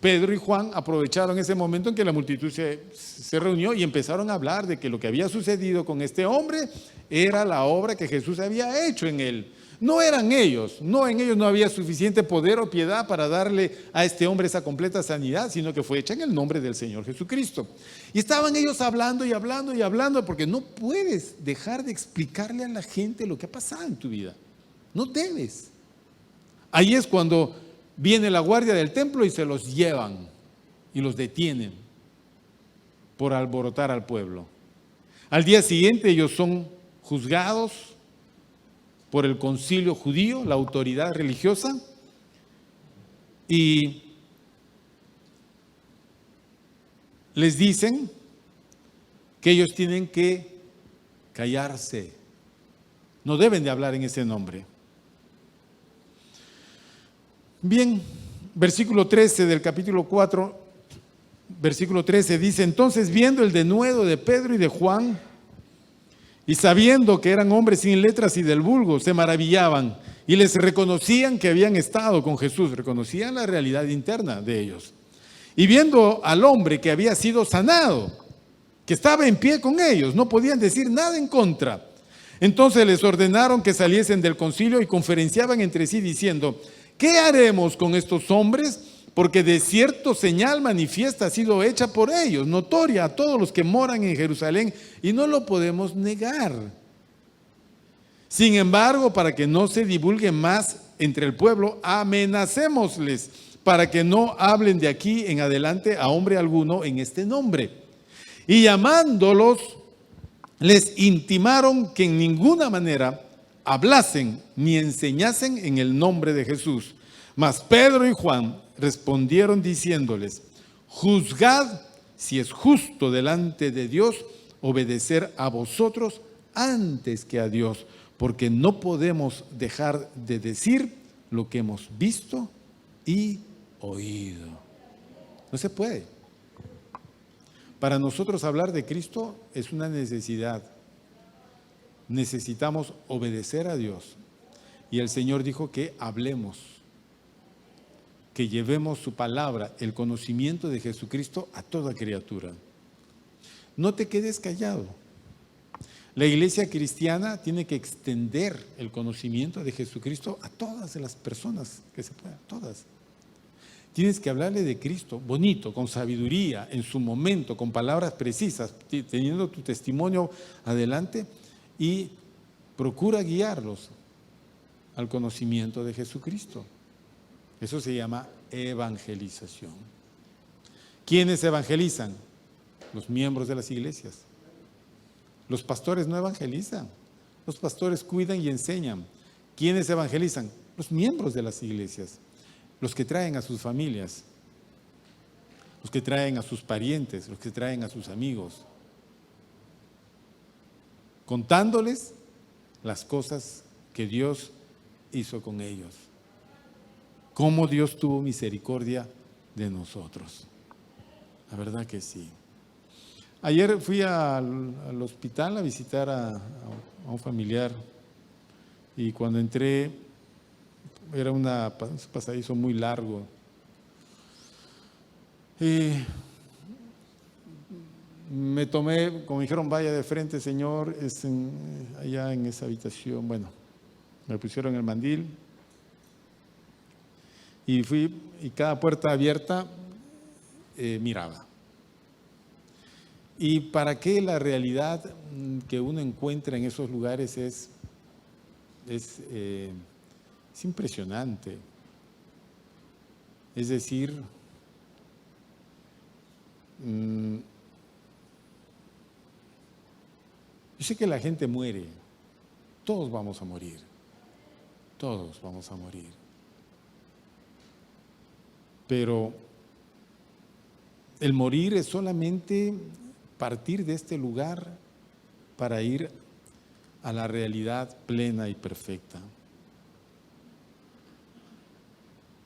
Pedro y Juan aprovecharon ese momento en que la multitud se reunió y empezaron a hablar de que lo que había sucedido con este hombre era la obra que Jesús había hecho en él. No eran ellos, en ellos no había suficiente poder o piedad para darle a este hombre esa completa sanidad, sino que fue hecha en el nombre del Señor Jesucristo. Y estaban ellos hablando y hablando y hablando, porque no puedes dejar de explicarle a la gente lo que ha pasado en tu vida. No debes. Ahí es cuando viene la guardia del templo y se los llevan y los detienen por alborotar al pueblo. Al día siguiente ellos son juzgados por el concilio judío, la autoridad religiosa, y les dicen que ellos tienen que callarse, no deben de hablar en ese nombre. Bien, versículo 13 del capítulo 4, versículo 13 dice: entonces, viendo el denuedo de Pedro y de Juan, y sabiendo que eran hombres sin letras y del vulgo, se maravillaban y les reconocían que habían estado con Jesús, reconocían la realidad interna de ellos. Y viendo al hombre que había sido sanado, que estaba en pie con ellos, no podían decir nada en contra. Entonces les ordenaron que saliesen del concilio y conferenciaban entre sí diciendo: ¿qué haremos con estos hombres? Porque de cierto señal manifiesta ha sido hecha por ellos, notoria a todos los que moran en Jerusalén, y no lo podemos negar. Sin embargo, para que no se divulgue más entre el pueblo, amenacémosles para que no hablen de aquí en adelante a hombre alguno en este nombre. Y llamándolos, les intimaron que en ninguna manera hablasen ni enseñasen en el nombre de Jesús. Mas Pedro y Juan respondieron diciéndoles: juzgad si es justo delante de Dios obedecer a vosotros antes que a Dios, porque no podemos dejar de decir lo que hemos visto y oído. No se puede. Para nosotros hablar de Cristo es una necesidad. Necesitamos obedecer a Dios. Y el Señor dijo que hablemos, que llevemos su palabra, el conocimiento de Jesucristo a toda criatura. No te quedes callado. La iglesia cristiana tiene que extender el conocimiento de Jesucristo a todas las personas que se puedan, todas. Tienes que hablarle de Cristo, bonito, con sabiduría, en su momento, con palabras precisas, teniendo tu testimonio adelante, y procura guiarlos al conocimiento de Jesucristo. Eso se llama evangelización. ¿Quiénes evangelizan? Los miembros de las iglesias. Los pastores no evangelizan. Los pastores cuidan y enseñan. ¿Quiénes evangelizan? Los miembros de las iglesias. Los que traen a sus familias, los que traen a sus parientes, los que traen a sus amigos, contándoles las cosas que Dios hizo con ellos, cómo Dios tuvo misericordia de nosotros. La verdad que sí. Ayer fui al hospital a visitar a un familiar, y cuando entré, era un pasadizo muy largo. Y me tomé, como dijeron, vaya de frente, señor, allá en esa habitación. Bueno, me pusieron el mandil y fui, y cada puerta abierta miraba. Y para qué la realidad que uno encuentra en esos lugares es impresionante. Es decir, yo sé que la gente muere, todos vamos a morir, todos vamos a morir. Pero el morir es solamente partir de este lugar para ir a la realidad plena y perfecta.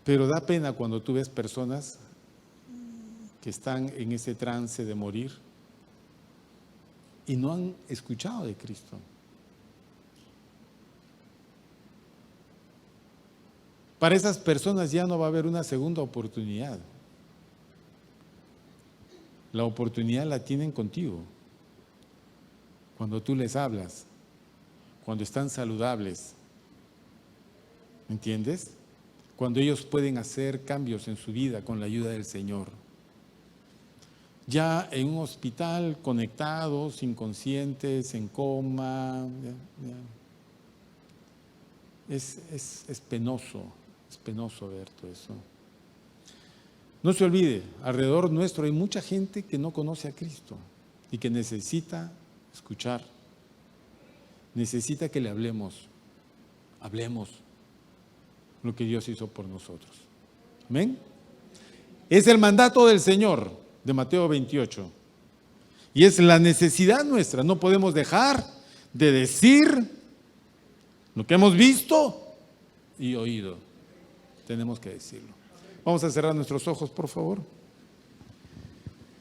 Pero da pena cuando tú ves personas que están en ese trance de morir y no han escuchado de Cristo. Para esas personas ya no va a haber una segunda oportunidad. La oportunidad la tienen contigo. Cuando tú les hablas, cuando están saludables. ¿Me entiendes? Cuando ellos pueden hacer cambios en su vida con la ayuda del Señor. Ya en un hospital, conectados, inconscientes, en coma, es penoso ver todo eso. No se olvide, alrededor nuestro hay mucha gente que no conoce a Cristo y que necesita escuchar, necesita que le hablemos lo que Dios hizo por nosotros. ¿Amén? Es el mandato del Señor de Mateo 28 y es la necesidad nuestra. No podemos dejar de decir lo que hemos visto y oído. Tenemos que decirlo. Vamos a cerrar nuestros ojos, por favor.